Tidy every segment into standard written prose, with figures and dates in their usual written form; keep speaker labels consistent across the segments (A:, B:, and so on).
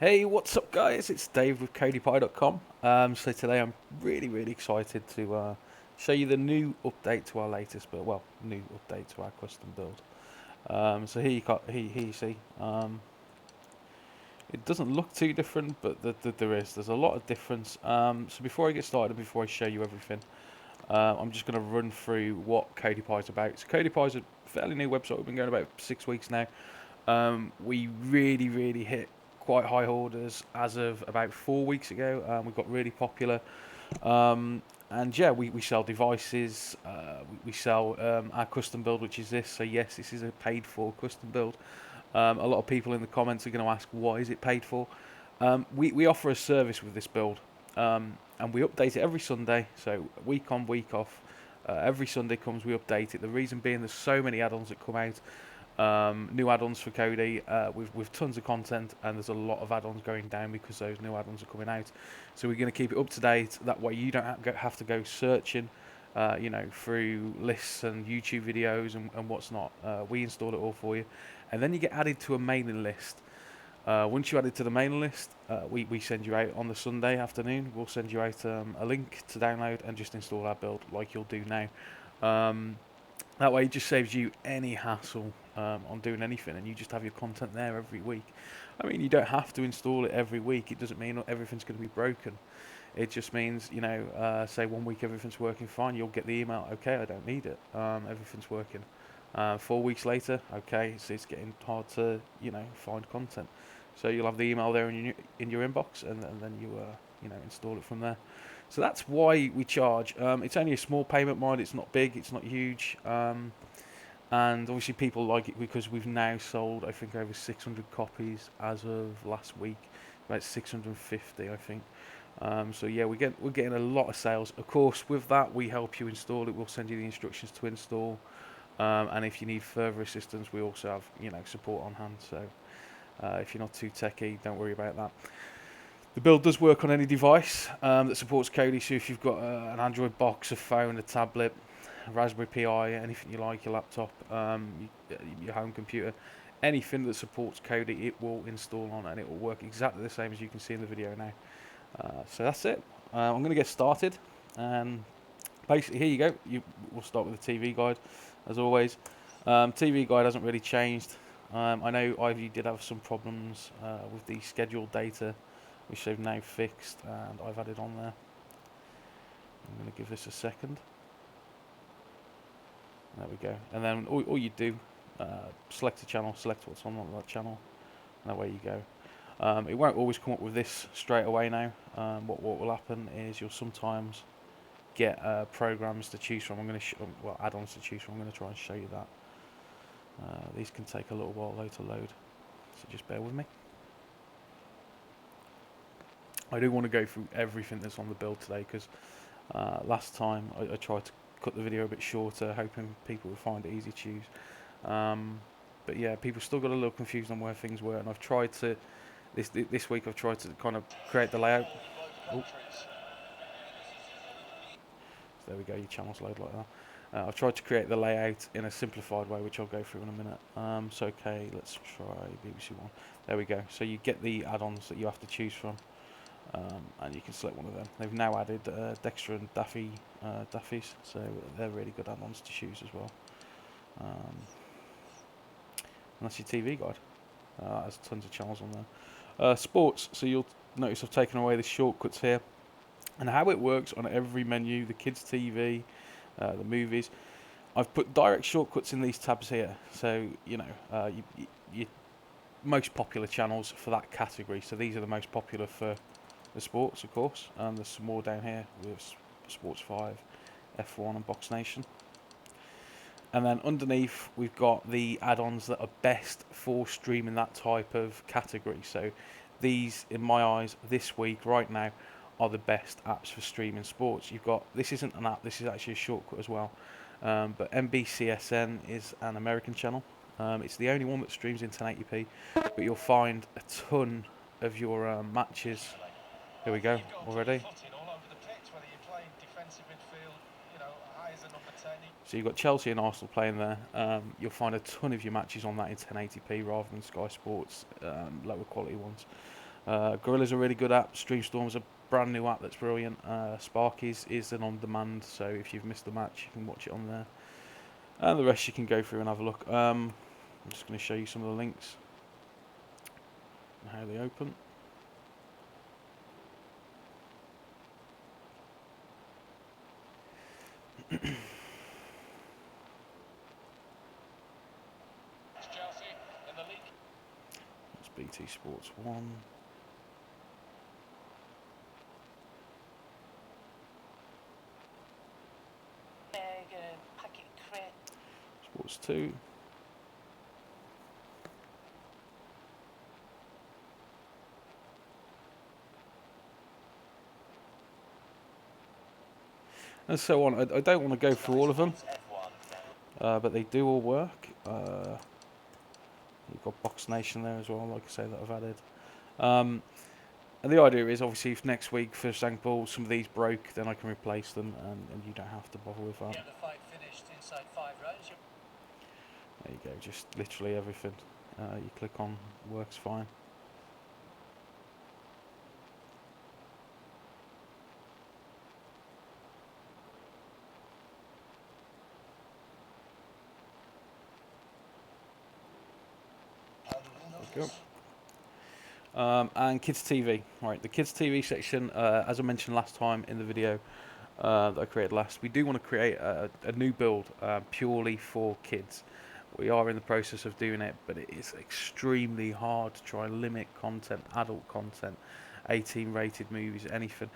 A: Hey, what's up, guys? It's Dave with KodiPie.com. So today I'm really excited to show you the new update to our latest build. Well, new update to our custom build. So here you see. It doesn't look too different, but there is. There's a lot of difference. So before I get started, before I show you everything, I'm just going to run through what KodiPie is about. So KodiPie is a fairly new website. We've been going about 6 weeks now. We really hit quite high orders as of about 4 weeks ago. We got really popular. And yeah, we sell devices, we sell our custom build, which is this. So yes, this is a paid for custom build. A lot of people in the comments are going to ask, what is it paid for? We offer a service with this build, and we update it every Sunday, so week on, week off. Every Sunday comes, we update it. The reason being, there's so many add-ons that come out. New add-ons for Kodi with tons of content, and there's a lot of add-ons going down because those new add-ons are coming out. So we're going to keep it up to date. That way you don't have to go searching, through lists and YouTube videos and what's not. We install it all for you, and then you get added to a mailing list. Once you're added to the mailing list, we send you out on the Sunday afternoon. We'll send you out a link to download and just install our build like you'll do now. That way it just saves you any hassle on doing anything, and you just have your content there every week. I mean, you don't have to install it every week. It doesn't mean everything's going to be broken. It just means, say 1 week everything's working fine, you'll get the email, okay, I don't need it, everything's working. 4 weeks later, okay, it's getting hard to, find content. So you'll have the email there in your inbox, and then you install it from there. So that's why we charge. It's only a small payment, mind. It's not big. It's not huge. And obviously people like it because we've now sold, I think, over 600 copies as of last week. About 650, I think. So yeah, we're getting a lot of sales. Of course, with that, we help you install it. We'll send you the instructions to install. And if you need further assistance, we also have support on hand. So if you're not too techy, don't worry about that. The build does work on any device that supports Kodi. So if you've got an Android box, a phone, a tablet, a Raspberry Pi, anything you like, your laptop, your home computer, anything that supports Kodi, it will install on, and it will work exactly the same as you can see in the video now. So that's it. I'm going to get started. Basically, here you go. We'll start with the TV guide, as always. TV guide hasn't really changed. I know Ivy did have some problems with the scheduled data, which they've now fixed, and I've added on there. I'm going to give this a second. There we go. And then all you do, select a channel, select what's on that channel, and away you go. It won't always come up with this straight away now. What will happen is you'll sometimes get programs to choose from. I'm going to add-ons to choose from. I'm going to try and show you that. These can take a little while though to load, so just bear with me. I do want to go through everything that's on the build today because last time I tried to cut the video a bit shorter, hoping people would find it easy to use. But yeah, people still got a little confused on where things were, and I've tried to this week I've tried to kind of create the layout. Oh. So there we go, your channels load like that. I've tried to create the layout in a simplified way, which I'll go through in a minute. So okay, let's try BBC One. There we go. So you get the add-ons that you have to choose from, and you can select one of them. They've now added Dexter and Daffy's, so they're really good add-ons to choose as well. And that's your TV guide. There's tons of channels on there. Sports, so you'll notice I've taken away the shortcuts here. And how it works on every menu, the kids' TV, the movies, I've put direct shortcuts in these tabs here. So, your most popular channels for that category. So these are the most popular for the sports, of course. And there's some more down here with Sports 5, F1 and Box Nation. And then underneath, we've got the add-ons that are best for streaming that type of category. So these, in my eyes, this week, right now, are the best apps for streaming sports. You've got, this isn't an app, this is actually a shortcut as well. But NBCSN is an American channel. It's the only one that streams in 1080p, but you'll find a ton of your matches. Here we go, already. So you've got Chelsea and Arsenal playing there. You'll find a ton of your matches on that in 1080p rather than Sky Sports lower quality ones. Gorilla's a really good app. Streamstorm's a brand new app that's brilliant. Spark is an on-demand, so if you've missed the match, you can watch it on there. And the rest you can go through and have a look. I'm just going to show you some of the links and how they open. That's BT Sports 1. Sports 2. And so on. I don't want to go through all of them, but they do all work. You've got Box Nation there as well, like I say, that I've added. And the idea is, obviously, if next week, for example, some of these broke, then I can replace them, and you don't have to bother with that.
B: Get the fight finished inside 5 rounds.
A: There you go, just literally everything you click on works fine. There we go. And Kids TV. Right, the Kids TV section, as I mentioned last time in the video that I created last, we do want to create a new build purely for kids. We are in the process of doing it, but it is extremely hard to try and limit content, adult content, 18 rated movies, anything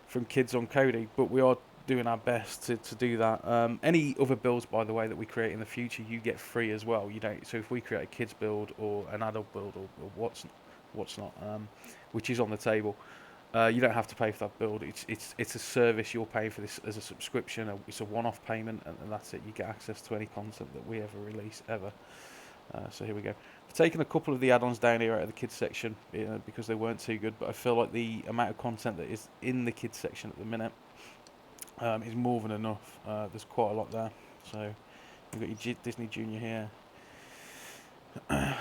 A: from kids on Kodi, but we are doing our best to do that. Any other builds, by the way, that we create in the future, you get free as well. You don't. So if we create a kids build or an adult build or what's not, which is on the table, you don't have to pay for that build. It's a service. You're paying for this as a subscription. It's a one-off payment, and that's it. You get access to any content that we ever release ever. So here we go. I've taken a couple of the add-ons down here out of the kids section because they weren't too good, but I feel like the amount of content that is in the kids section at the minute is more than enough. There's quite a lot there. So you've got your Disney Junior here. I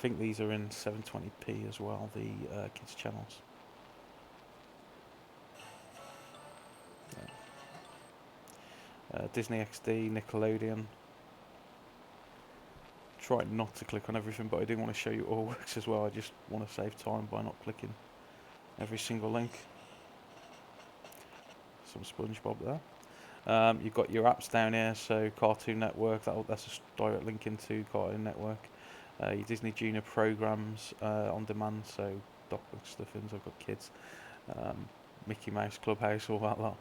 A: think these are in 720p as well, the kids channels. Disney XD, Nickelodeon. Try not to click on everything, but I do want to show you all works as well. I just want to save time by not clicking every single link. Some SpongeBob there. You've got your apps down here, so Cartoon Network, that's a direct link into Cartoon Network. Your Disney Junior programs on demand, so Doc Stuffins, I've got kids. Mickey Mouse Clubhouse, all that lot.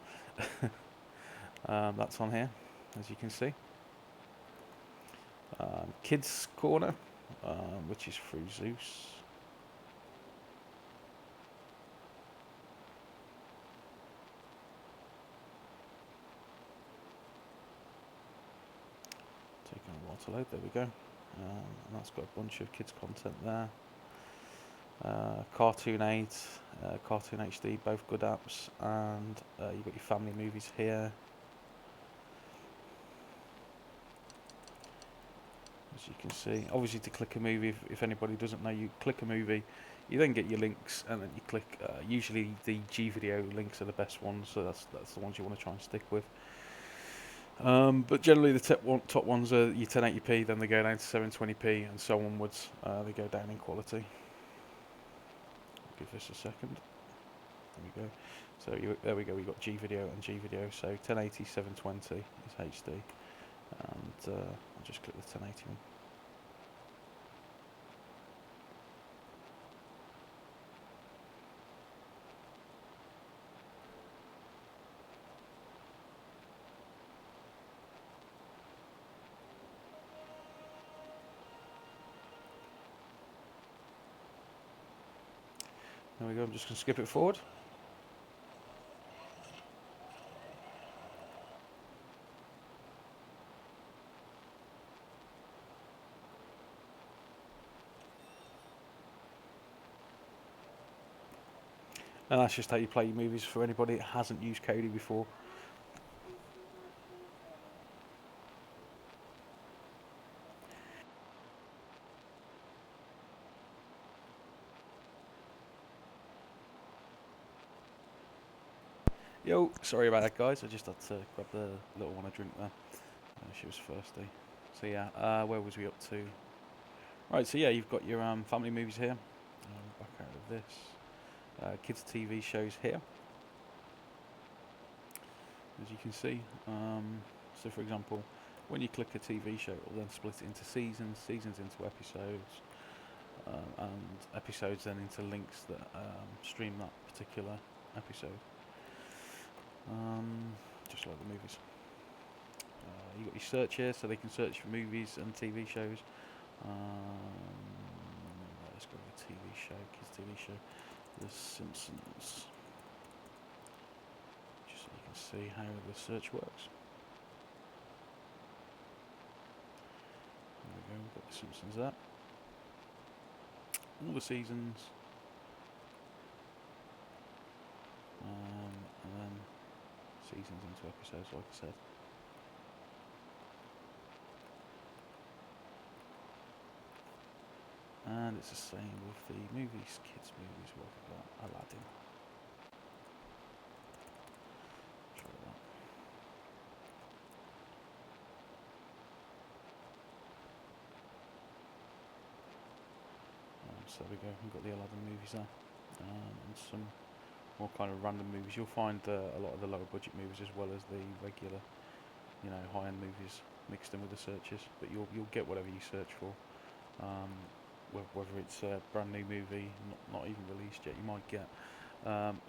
A: That's on here, as you can see. Kids Corner, which is through Zeus. Taking a while to load, there we go. And that's got a bunch of kids content there. Cartoon 8, Cartoon HD, both good apps, and you've got your family movies here. As you can see, obviously to click a movie, if anybody doesn't know, you click a movie, you then get your links, and then you click, usually the G video links are the best ones, so that's the ones you want to try and stick with. But generally the top ones are your 1080p, then they go down to 720p, and so onwards. They go down in quality. I'll give this a second. There we go. So there we go, we've got G video and G video, so 1080, 720 is HD, and I'll just click the 1080 one. There we go, I'm just going to skip it forward. And that's just how you play your movies for anybody that hasn't used Kodi before. Yo, sorry about that, guys. I just had to grab the little one a drink there. She was thirsty. So yeah, where was we up to? Right, so yeah, you've got your family movies here. Back out of this. Kids TV shows here, as you can see. So for example, when you click a TV show, it will then split it into seasons, seasons into episodes, and episodes then into links that stream that particular episode. Just like the movies. You've got your search here, so they can search for movies and TV shows. Let's go with a TV show, kids TV show, The Simpsons. Just so you can see how the search works. There we go, we've got The Simpsons there. All the seasons. And then seasons into episodes, like I said. And it's the same with the movies, kids movies. What have we got? Aladdin. Try that. So there we go. We've got the Aladdin movies there, and some more kind of random movies. You'll find a lot of the lower budget movies as well as the regular, high-end movies mixed in with the searches. But you'll get whatever you search for. Whether it's a brand new movie, not even released yet, you might get,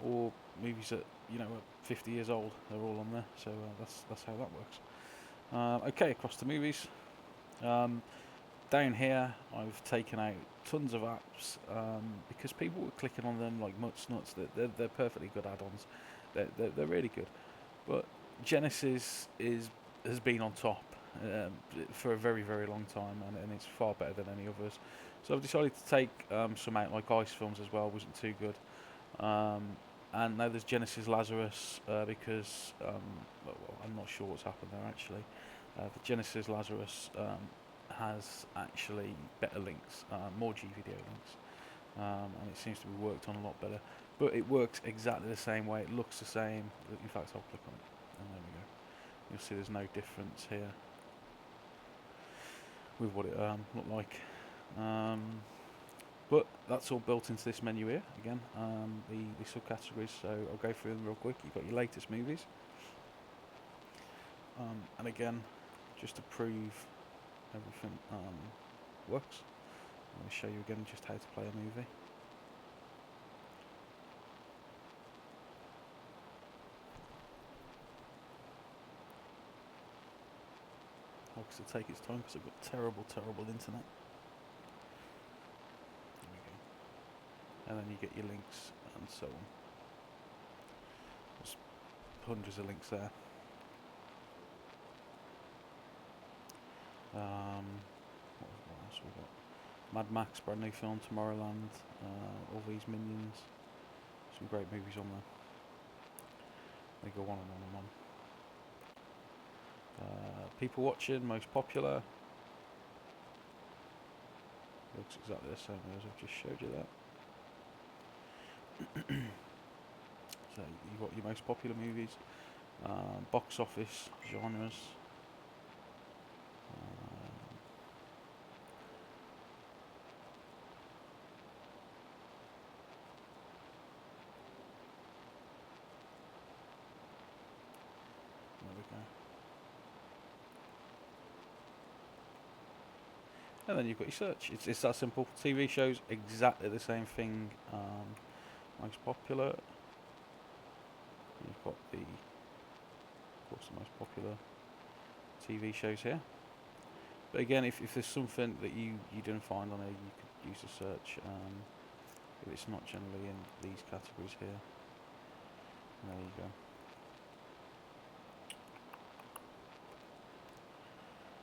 A: or movies that are 50 years old. They're all on there, so that's how that works. Okay, across to movies. Down here, I've taken out tons of apps because people were clicking on them like much nuts. They're perfectly good add-ons. They're really good, but Genesis has been on top for a very, very long time, and it's far better than any others. So I've decided to take some out, like Ice Films as well, wasn't too good. And now there's Genesis Lazarus because well, I'm not sure what's happened there actually. But Genesis Lazarus has actually better links, more GVideo links, and it seems to be worked on a lot better. But it works exactly the same way. It looks the same. In fact, I'll click on it, and there we go. You'll see there's no difference here with what it looked like. But that's all built into this menu here. Again, the subcategories. So I'll go through them real quick. You've got your latest movies, and again, just to prove everything works, I'm going to show you again just how to play a movie. Obviously take its time because I've got terrible internet. There we go. And then you get your links and so on. There's hundreds of links there. What else have we got? Mad Max, brand new film, Tomorrowland, all these Minions. Some great movies on there. They go on and on and on. People watching, most popular. Looks exactly the same as I've just showed you that. So you've got your most popular movies, box office, genres. There we go. And then you've got your search. It's that simple. TV shows, exactly the same thing. Most popular. You've got of course, the most popular TV shows here. But again, if there's something that you didn't find on there, you could use a search. If it's not generally in these categories here. There you go.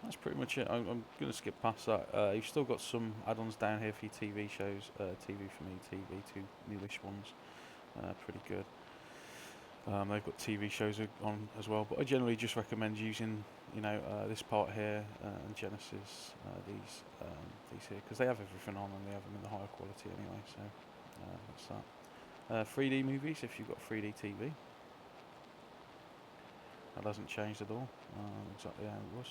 A: That's pretty much it. I'm going to skip past that. You've still got some add-ons down here for your TV shows. TV for me, TV, two newish ones. Pretty good. They've got TV shows on as well, but I generally just recommend using, this part here and Genesis, these here, because they have everything on and they have them in the higher quality anyway. So that's that. 3D movies, if you've got 3D TV. That hasn't changed at all. Exactly how it was.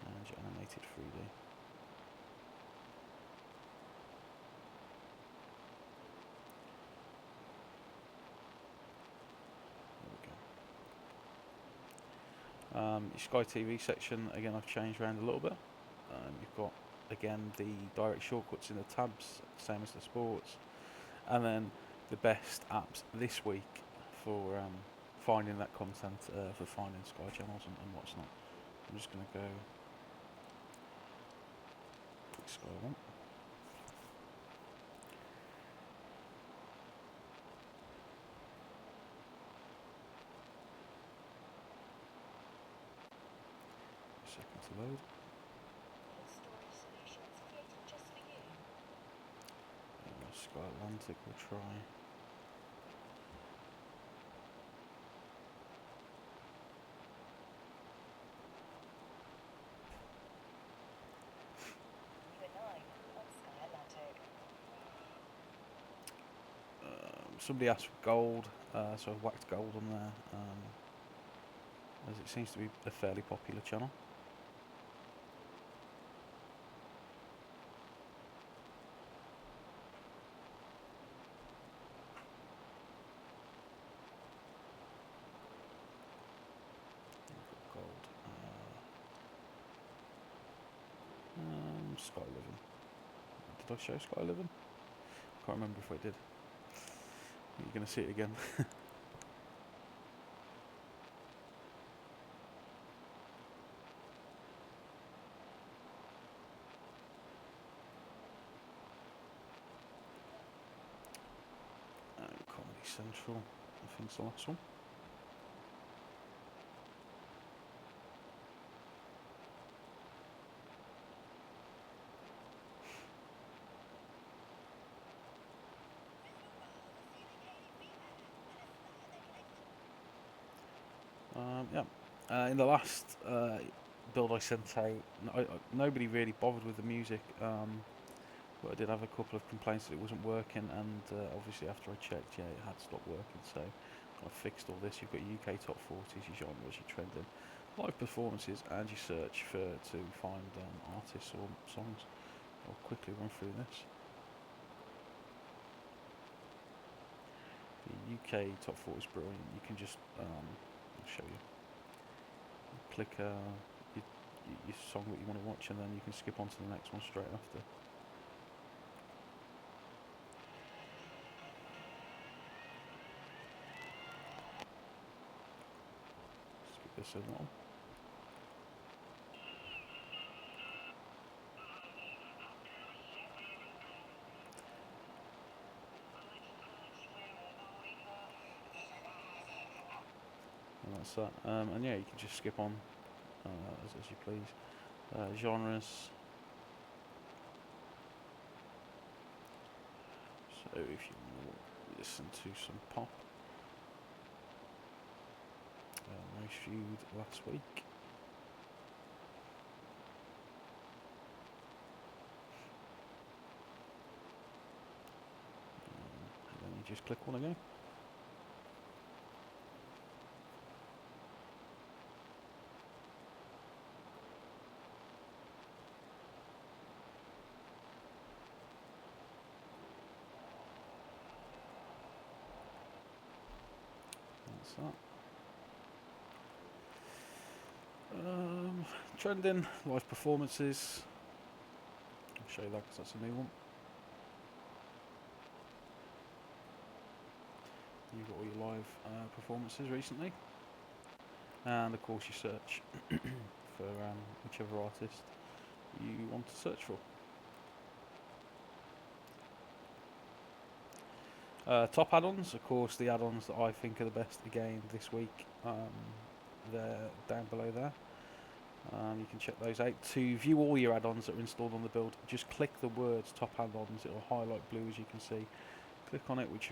A: And animated 3D. Your Sky TV section, again, I've changed around a little bit. You've got, again, the direct shortcuts in the tabs, same as the sports. And then the best apps this week for finding that content, for finding Sky channels and what's not. I'm just going to go Sky 1. Second to load. Sky Atlantic we'll try. Somebody asked for gold, so I've whacked gold on there, as it seems to be a fairly popular channel. Gold. Sky Living. Did I show Sky Living? Can't remember if I did. You're going to see it again. Comedy Central, I think it's the last one. In the last build I sent out, nobody really bothered with the music, but I did have a couple of complaints that it wasn't working, and obviously after I checked, yeah, it had stopped working, so I fixed all this. You've got your UK top 40s, your genres, your trending, live performances, and your search to find artists or songs. I'll quickly run through this. The UK top 40 is brilliant. You can just, I'll show you. Click your song that you want to watch, and then you can skip on to the next one straight after. Skip this along. And that's that. And yeah, you can just skip on as you please. Genres. So if you want to listen to some pop, most viewed last week. And then you just click on again. That's that. Trending, live performances. I'll show you that because that's a new one. You've got all your live performances recently, and of course your search for whichever artist you want to search for. Top add-ons, of course, the add-ons that I think are the best again this week. They're down below there. You can check those out. To view all your add-ons that are installed on the build, just click the words top add-ons. It will highlight blue, as you can see. Click on it with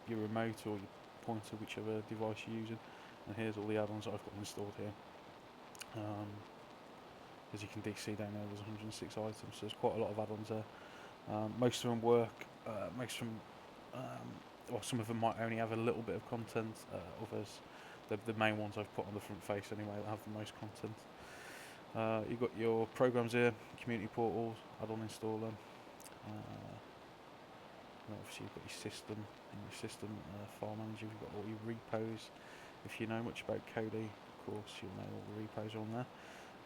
A: your remote or your pointer, whichever device you're using, and here's all the add-ons that I've got installed here. As you can see down there, there's 106 items, so there's quite a lot of add-ons there. Most of them work. Most of them well, some of them might only have a little bit of content. Others, the main ones I've put on the front face anyway, that have the most content. You've got your programs here, community portals, add-on installer. And obviously you've got your system, and your system file manager. You've got all your repos. If you know much about Kodi, of course you'll know all the repos are on there,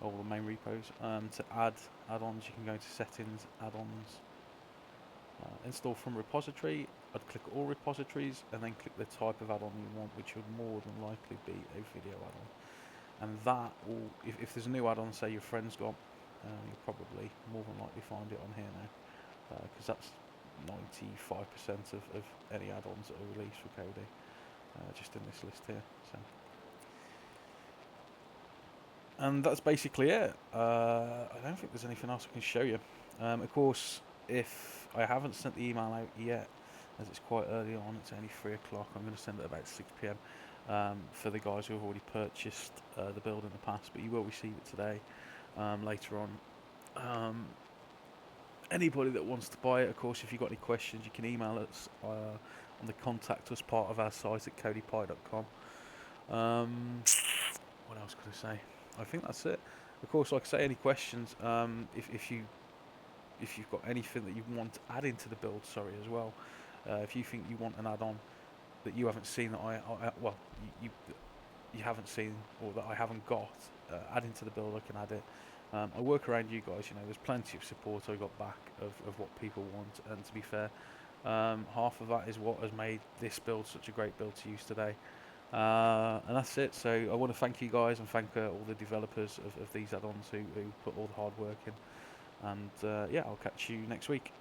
A: all the main repos. To add add-ons, you can go into settings, add-ons, install from repository. I'd click all repositories and then click the type of add-on you want, which would more than likely be a video add-on. And that will, if there's a new add-on, say your friend's got, you'll probably more than likely find it on here now, because that's 95% of any add-ons that are released for Kodi, just in this list here. So, and that's basically it. I don't think there's anything else I can show you. Of course, if I haven't sent the email out yet, as it's quite early on, it's only 3 o'clock, I'm going to send it about 6 p.m. For the guys who have already purchased the build in the past, but you will receive it today, later on. Anybody that wants to buy it, of course, if you've got any questions, you can email us on the contact us part of our site at KodiPie.com. What else could I say? I think that's it. Of course, like I say, any questions, if you've got anything that you want to add into the build, sorry, as well, if you think you want an add-on that you haven't seen, that you haven't seen, or that I haven't got, add into the build, I can add it. I work around you guys, there's plenty of support I got back of what people want, and to be fair, half of that is what has made this build such a great build to use today. And that's it. So I want to thank you guys and thank all the developers of these add-ons who put all the hard work in. And yeah, I'll catch you next week.